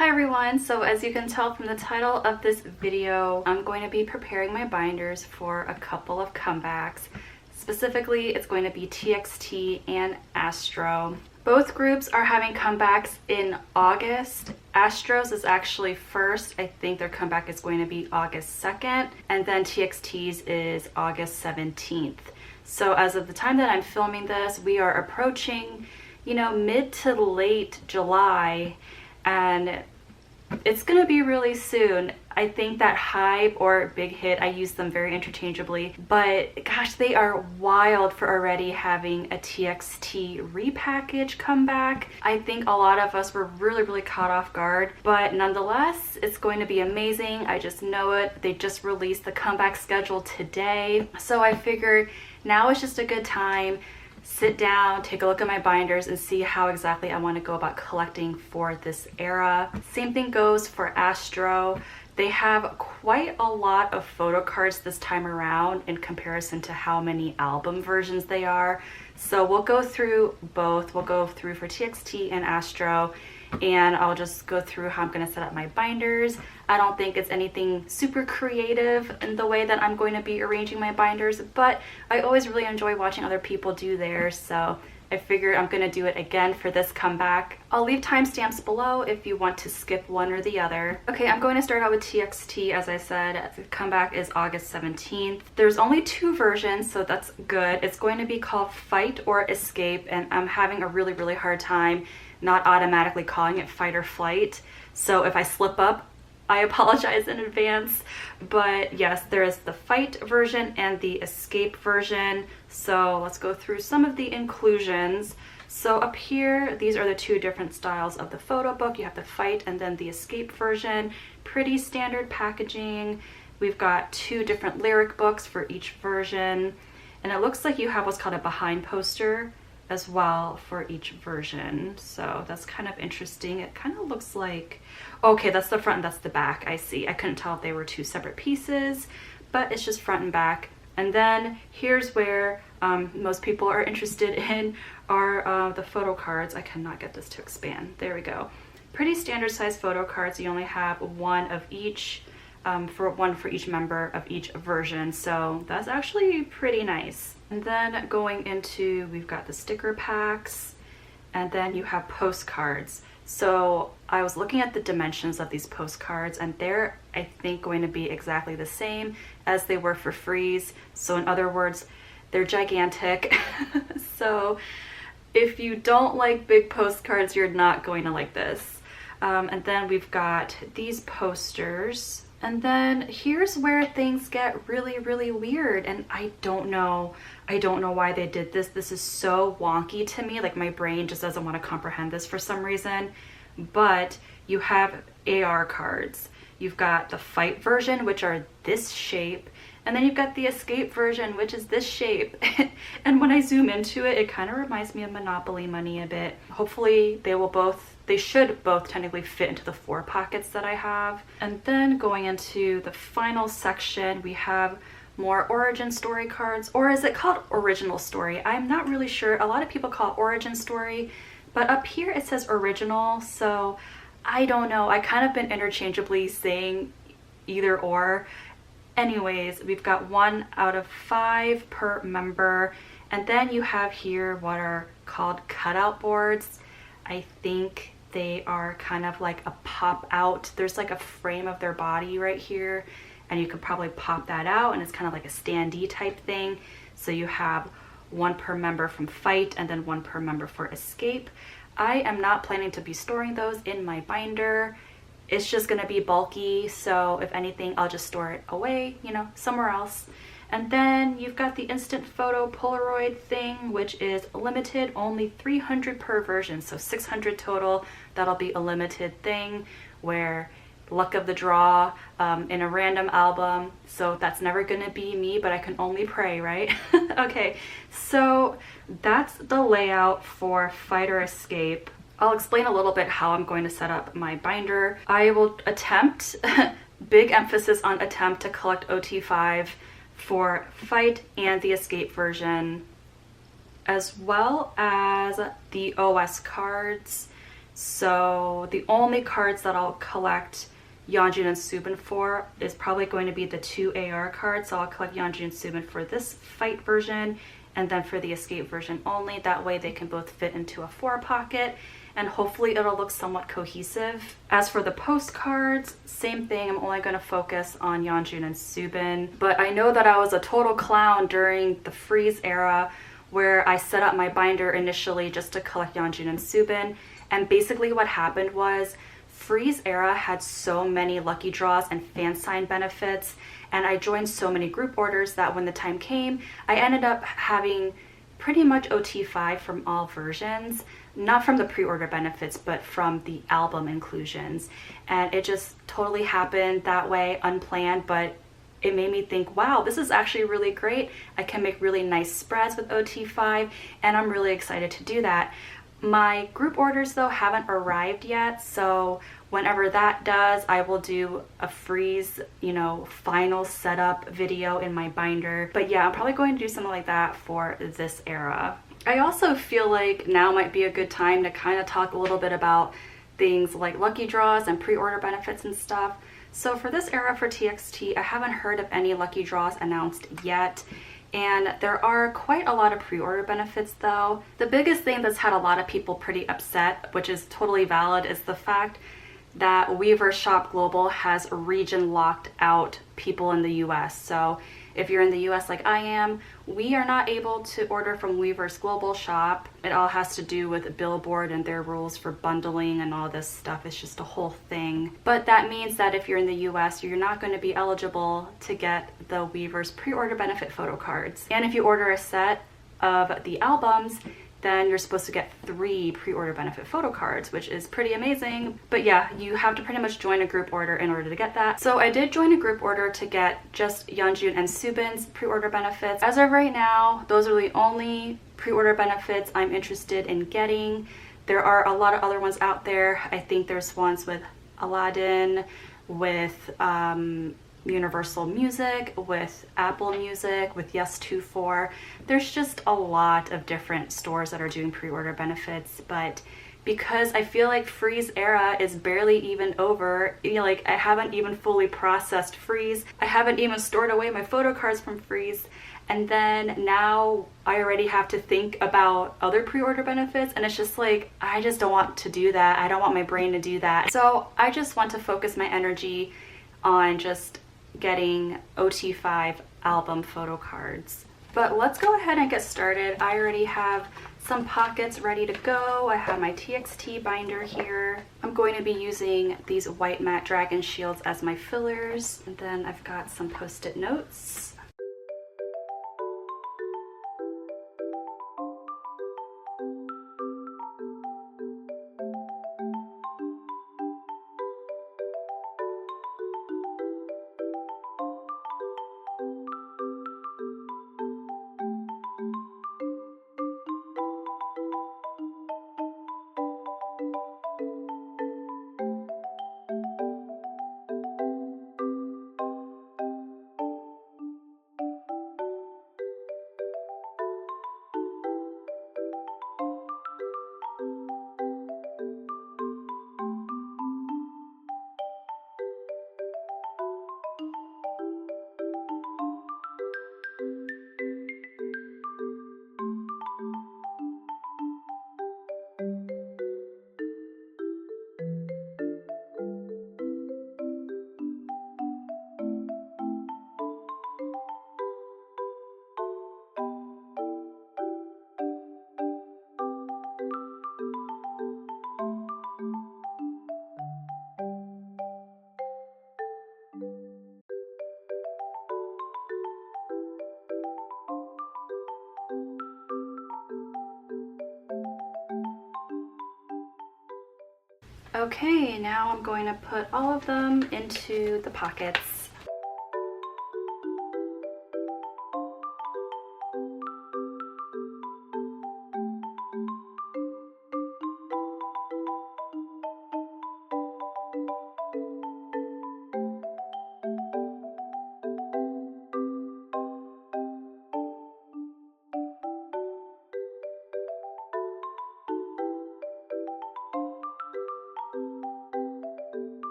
Hi everyone, so as you can tell from the title of this video, I'm going to be preparing my binders for a couple of comebacks. Specifically, it's going to be TXT and ASTRO. Both groups are having comebacks in August. ASTRO's is actually first. I think their comeback is going to be August 2nd, and then TXT's is August 17th. So as of the time that I'm filming this, we are approaching, mid to late July, and it's gonna be really soon. I think that Hype or Big Hit, I use them very interchangeably, but gosh, they are wild for already having a TXT repackage comeback. I think a lot of us were really caught off guard, but nonetheless, it's going to be amazing. I just know it. They just released the comeback schedule today, so I figured now is just a good time. Sit down, take a look at my binders, and see how exactly I want to go about collecting for this era. Same thing goes for ASTRO. They have quite a lot of photo cards this time around in comparison to how many album versions they are. So we'll go through both. We'll go through for TXT and ASTRO, and I'll just go through how I'm going to set up my binders. I don't think it's anything super creative in the way that I'm going to be arranging my binders, but I always really enjoy watching other people do theirs, so I figured I'm going to do it again for this comeback. I'll leave timestamps below if you want to skip one or the other. Okay, I'm going to start out with TXT. As I said, the comeback is August 17th. There's only 2 versions, so that's good. It's going to be called Fight or Escape, and I'm having a really hard time not automatically calling it Fight or Flight. So if I slip up, I apologize in advance. But yes, there is the Fight version and the Escape version. So let's go through some of the inclusions. So up here, these are the 2 different styles of the photo book. You have the Fight and then the Escape version. Pretty standard packaging. We've got 2 different lyric books for each version. And it looks like you have what's called a behind poster as well for each version. So that's kind of interesting. It kind of looks like, okay, that's the front and that's the back. I see. I couldn't tell if they were 2 separate pieces, but it's just front and back. And then here's where most people are interested in are the photo cards. I cannot get this to expand. There we go. Pretty standard size photo cards. You only have one of each, one for each member of each version. So that's actually pretty nice. And then going into, we've got the sticker packs, and then you have postcards. So I was looking at the dimensions of these postcards, and they're, I think, going to be exactly the same as they were for Freeze. So in other words, they're gigantic. So if you don't like big postcards, you're not going to like this. And then we've got these posters. And then here's where things get really weird, and I don't know why they did this. This is so wonky to me, like my brain just doesn't want to comprehend this for some reason. But you have AR cards. You've got the Fight version, which are this shape, and then you've got the Escape version, which is this shape. And when I zoom into it, it kind of reminds me of Monopoly money a bit. Hopefully they should both technically fit into the 4 pockets that I have. And then going into the final section, we have more origin story cards, or is it called original story? I'm not really sure. A lot of people call it origin story, but up here it says original, so I don't know. I kind of been interchangeably saying either or. Anyways, we've got 1 out of 5 per member, and then you have here what are called cutout boards. I think they are kind of like a pop out. There's like a frame of their body right here, and you could probably pop that out, and it's kind of like a standee type thing. So you have 1 per member from Fight and then 1 per member for Escape. I am not planning to be storing those in my binder. It's just gonna be bulky, so if anything, I'll just store it away, somewhere else. And then you've got the instant photo Polaroid thing, which is limited, only 300 per version, so 600 total. That'll be a limited thing where luck of the draw in a random album. So that's never gonna be me, but I can only pray, right? Okay, so that's the layout for Fight or Escape. I'll explain a little bit how I'm going to set up my binder. I will attempt, big emphasis on attempt, to collect OT5 for Fight and the Escape version, as well as the OS cards. So the only cards that I'll collect Yeonjun and Subin for is probably going to be the 2 AR cards. So I'll collect Yeonjun and Subin for this fight version and then for the escape version only. That way they can both fit into a 4 pocket and hopefully it'll look somewhat cohesive. As for the postcards, same thing. I'm only going to focus on Yeonjun and Subin. But I know that I was a total clown during the freeze era where I set up my binder initially just to collect Yeonjun and Subin. And basically what happened was freeze era had so many lucky draws and fan sign benefits, and I joined so many group orders that when the time came, I ended up having pretty much OT5 from all versions, not from the pre-order benefits, but from the album inclusions. And it just totally happened that way, unplanned, but it made me think, wow, this is actually really great. I can make really nice spreads with OT5, and I'm really excited to do that. My group orders though haven't arrived yet, so whenever that does, I will do a freeze, final setup video in my binder. But yeah, I'm probably going to do something like that for this era. I also feel like now might be a good time to kind of talk a little bit about things like lucky draws and pre-order benefits and stuff. So for this era for TXT, I haven't heard of any lucky draws announced yet. And there are quite a lot of pre-order benefits though. The biggest thing that's had a lot of people pretty upset, which is totally valid, is the fact that Weaver Shop Global has region locked out people in the US. So if you're in the US like I am, we are not able to order from Weaver's Global Shop. It all has to do with Billboard and their rules for bundling and all this stuff. It's just a whole thing. But that means that if you're in the US, you're not going to be eligible to get the Weaver's pre-order benefit photo cards. And if you order a set of the albums, then you're supposed to get 3 pre-order benefit photo cards, which is pretty amazing. But yeah, you have to pretty much join a group order in order to get that. So I did join a group order to get just Yeonjun and Subin's pre-order benefits. As of right now, those are the only pre-order benefits I'm interested in getting. There are a lot of other ones out there. I think there's ones with Aladdin, with Universal Music, with Apple Music, with Yes24. There's just a lot of different stores that are doing pre-order benefits, but because I feel like freeze era is barely even over, like I haven't even fully processed freeze, I haven't even stored away my photo cards from freeze, and then now I already have to think about other pre-order benefits, and it's just like, I just don't want to do that. I don't want my brain to do that. So I just want to focus my energy on just getting OT5 album photo cards. But let's go ahead and get started. I already have some pockets ready to go. I have my TXT binder here. I'm going to be using these white matte dragon shields as my fillers, and then I've got some post-it notes. Okay, now I'm going to put all of them into the pockets.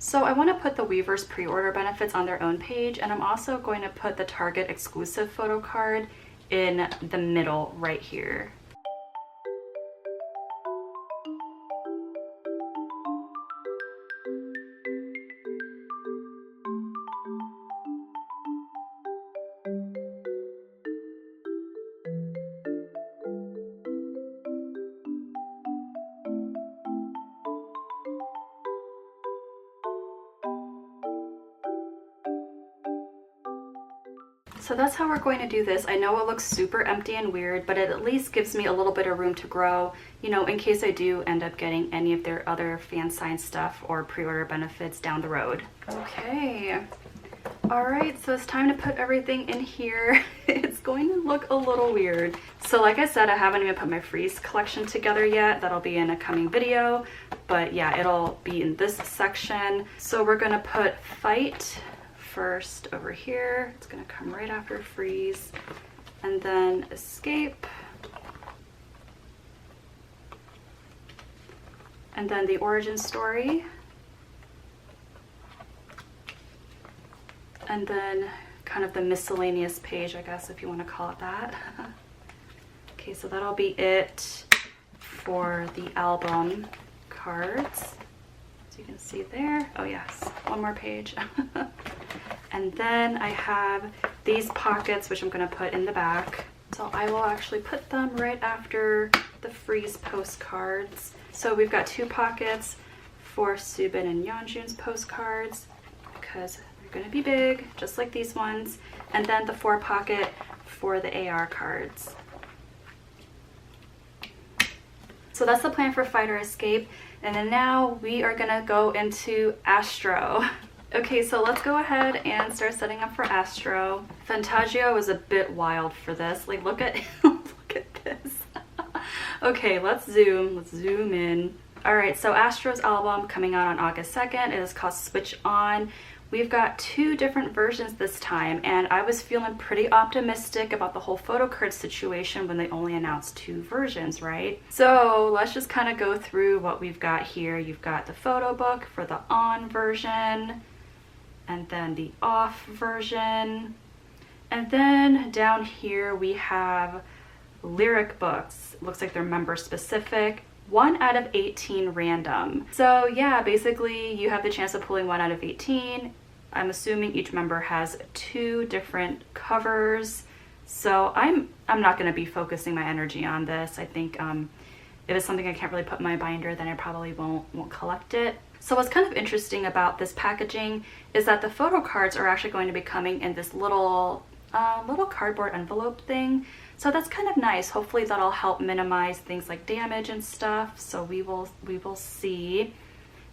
So I want to put the Weavers pre-order benefits on their own page, and I'm also going to put the Target exclusive photo card in the middle right here. So that's how we're going to do this. I know it looks super empty and weird, but it at least gives me a little bit of room to grow, you know, in case I do end up getting any of their other fan sign stuff or pre-order benefits down the road. Okay. All right, so it's time to put everything in here. It's going to look a little weird. So like I said, I haven't even put my freeze collection together yet. That'll be in a coming video, but yeah, it'll be in this section. So we're gonna put Fight first over here. It's gonna come right after Freeze, and then Escape, and then the origin story, and then kind of the miscellaneous page, I guess, if you want to call it that. Okay, so that'll be it for the album cards. So you can see there. Oh yes, one more page. And then I have these pockets, which I'm going to put in the back. So I will actually put them right after the Freeze postcards. So we've got 2 pockets for Subin and Yeonjun's postcards because they're going to be big, just like these ones. And then the 4 pocket for the AR cards. So that's the plan for Fight or Escape. And then now we are going to go into ASTRO. Okay, so let's go ahead and start setting up for ASTRO. Fantagio was a bit wild for this. Like, look at look at this. Okay, let's zoom in. All right, so ASTRO's album coming out on August 2nd. It is called Switch On. We've got 2 different versions this time, and I was feeling pretty optimistic about the whole photo card situation when they only announced 2 versions, right? So let's just kind of go through what we've got here. You've got the photo book for the on version, and then the off version. And then down here we have lyric books. It looks like they're member specific. 1 out of 18 random. So yeah, basically you have the chance of pulling 1 out of 18. I'm assuming each member has 2 different covers. So I'm not gonna be focusing my energy on this. I think if it's something I can't really put in my binder, then I probably won't collect it. So what's kind of interesting about this packaging is that the photo cards are actually going to be coming in this little cardboard envelope thing. So that's kind of nice. Hopefully that'll help minimize things like damage and stuff. So we will see.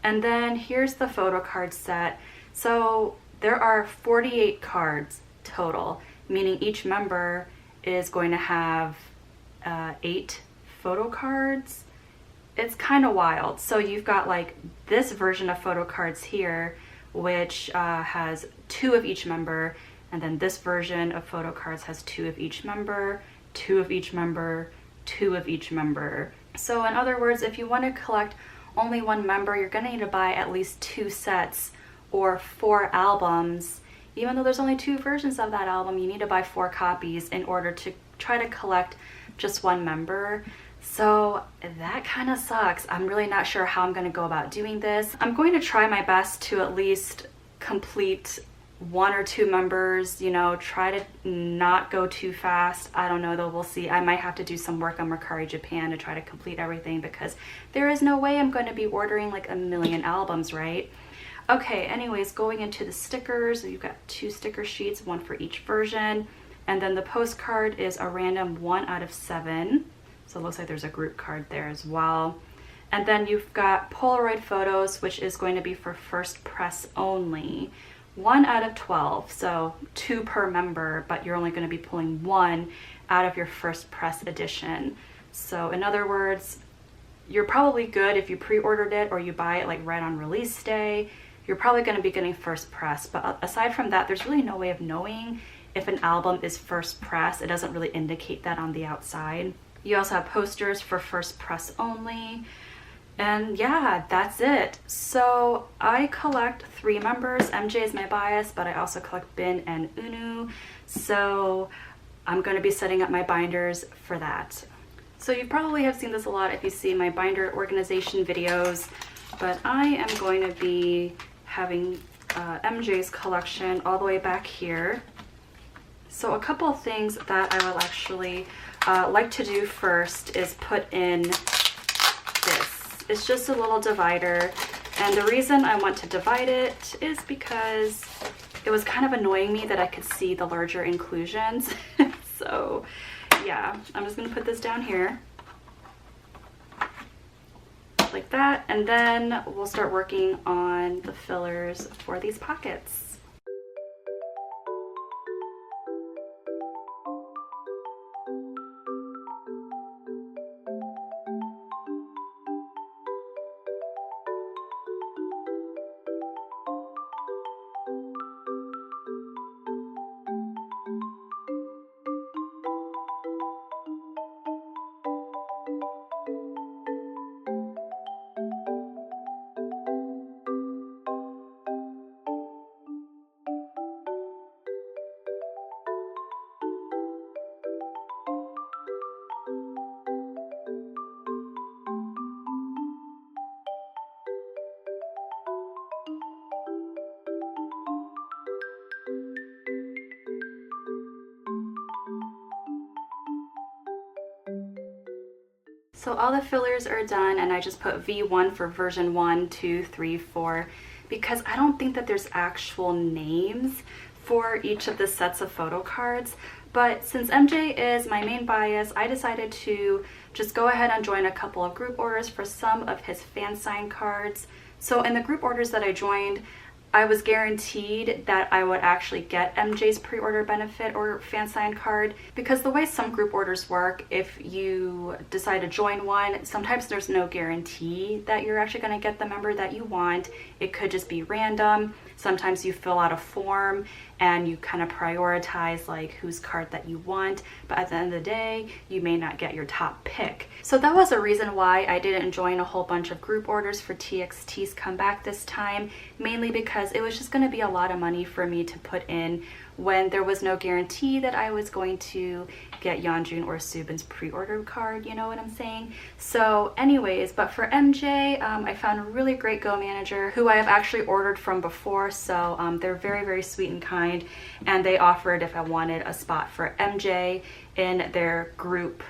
And then here's the photo card set. So there are 48 cards total, meaning each member is going to have 8 photo cards. It's kind of wild. So you've got like this version of photo cards here, which has 2 of each member, and then this version of photo cards has 2 of each member, 2 of each member, 2 of each member. So in other words, if you want to collect only 1 member, you're going to need to buy at least 2 sets or 4 albums. Even though there's only 2 versions of that album, you need to buy 4 copies in order to try to collect just 1 member. So that kind of sucks. I'm really not sure how I'm going to go about doing this. I'm going to try my best to at least complete 1 or 2 members, you know, try to not go too fast. I don't know though, we'll see. I might have to do some work on Mercari Japan to try to complete everything because there is no way I'm going to be ordering like a million albums, right? Okay, anyways, going into the stickers, you've got 2 sticker sheets, 1 for each version. And then the postcard is a random 1 out of 7. So it looks like there's a group card there as well. And then you've got Polaroid photos, which is going to be for first press only. 1 out of 12, so 2 per member, but you're only going to be pulling 1 out of your first press edition. So in other words, you're probably good if you pre-ordered it or you buy it like right on release day. You're probably going to be getting first press, but aside from that, there's really no way of knowing if an album is first press. It doesn't really indicate that on the outside. You also have posters for first press only. And yeah, that's it. So I collect 3 members. MJ is my bias, but I also collect Bin and Unu. So I'm going to be setting up my binders for that. So you probably have seen this a lot if you see my binder organization videos, but I am going to be having MJ's collection all the way back here. So a couple of things that I will actually like to do first is put in this. It's just a little divider, and the reason I want to divide it is because it was kind of annoying me that I could see the larger inclusions. So yeah, I'm just gonna put this down here like that, and then we'll start working on the fillers for these pockets. So all the fillers are done, and I just put V1 for version 1, 2, 3, 4, because I don't think that there's actual names for each of the sets of photo cards. But since MJ is my main bias, I decided to just go ahead and join a couple of group orders for some of his fan sign cards. So in the group orders that I joined, I was guaranteed that I would actually get MJ's pre-order benefit or fan sign card, because the way some group orders work, if you decide to join one, sometimes there's no guarantee that you're actually going to get the member that you want. It could just be random. Sometimes you fill out a form and you kind of prioritize like whose card that you want, but at the end of the day, you may not get your top pick. So that was a reason why I didn't join a whole bunch of group orders for TXT's comeback this time, mainly because it was just going to be a lot of money for me to put in when there was no guarantee that I was going to get Yeonjun or Subin's pre-order card, you know what I'm saying? So anyways, but for MJ, I found a really great Go manager who I have actually ordered from before, so they're very, very sweet and kind, and they offered if I wanted a spot for MJ in their group,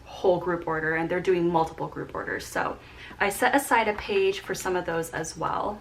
whole group order, and they're doing multiple group orders. So I set aside a page for some of those as well.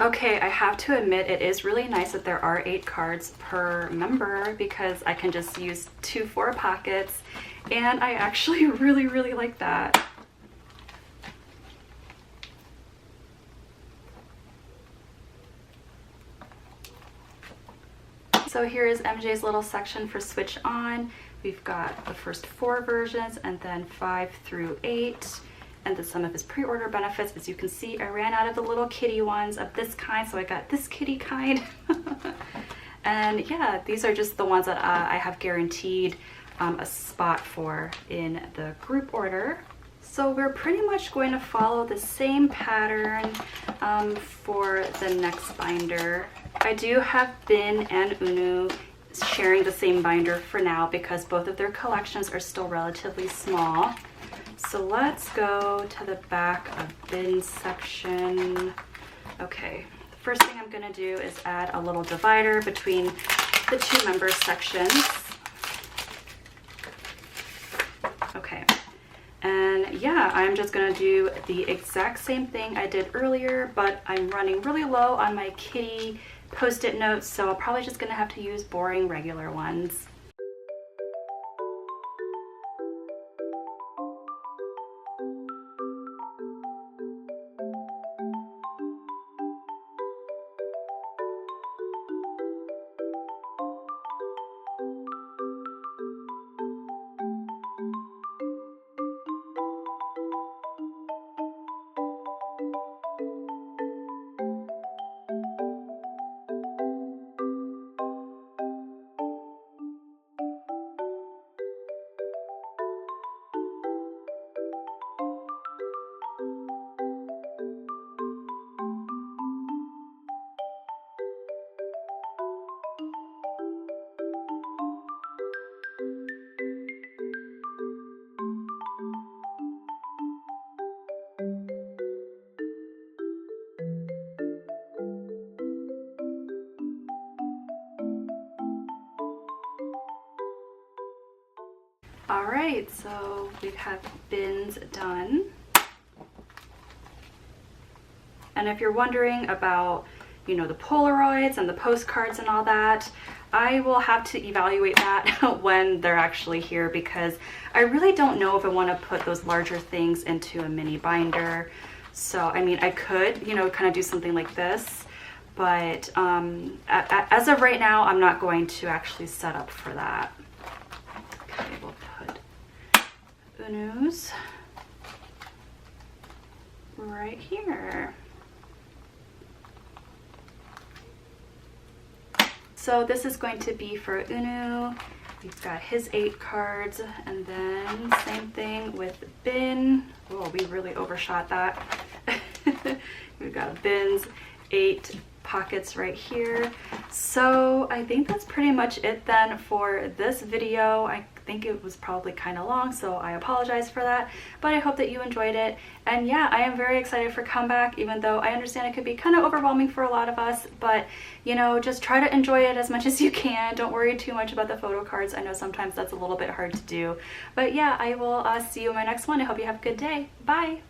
Okay, I have to admit it is really nice that there are 8 cards per member, because I can just use 2 4 pockets, and I actually really like that. So here is MJ's little section for switch on. We've got the first 4 versions and then 5 through 8. And then some of his pre-order benefits. As you can see, I ran out of the little kitty ones of this kind, so I got this kitty kind. And yeah, these are just the ones that I have guaranteed a spot for in the group order. So we're pretty much going to follow the same pattern for the next binder. I do have Bin and Unu sharing the same binder for now because both of their collections are still relatively small. So let's go to the back of Bin's section. Okay, first thing I'm gonna do is add a little divider between the two member sections. Okay, and yeah, I'm just gonna do the exact same thing I did earlier, but I'm running really low on my kitty post-it notes, so I'll probably just gonna have to use boring regular ones. All right, so we have bins done. And if you're wondering about, you know, the Polaroids and the postcards and all that, I will have to evaluate that when they're actually here, because I really don't know if I want to put those larger things into a mini binder. So, I mean, I could, you know, kind of do something like this, but as of right now, I'm not going to actually set up for that. Okay, we'll put Unu's right here. So this is going to be for Unu. We've got his 8 cards, and then same thing with Bin. Oh, we really overshot that. We've got Bin's 8 pockets right here. So I think that's pretty much it then for this video. I think it was probably kind of long, so I apologize for that, but I hope that you enjoyed it. And yeah, I am very excited for comeback, even though I understand it could be kind of overwhelming for a lot of us, but you know, just try to enjoy it as much as you can. Don't worry too much about the photo cards. I know sometimes that's a little bit hard to do, but yeah, I will see you in my next one. I hope you have a good day. Bye.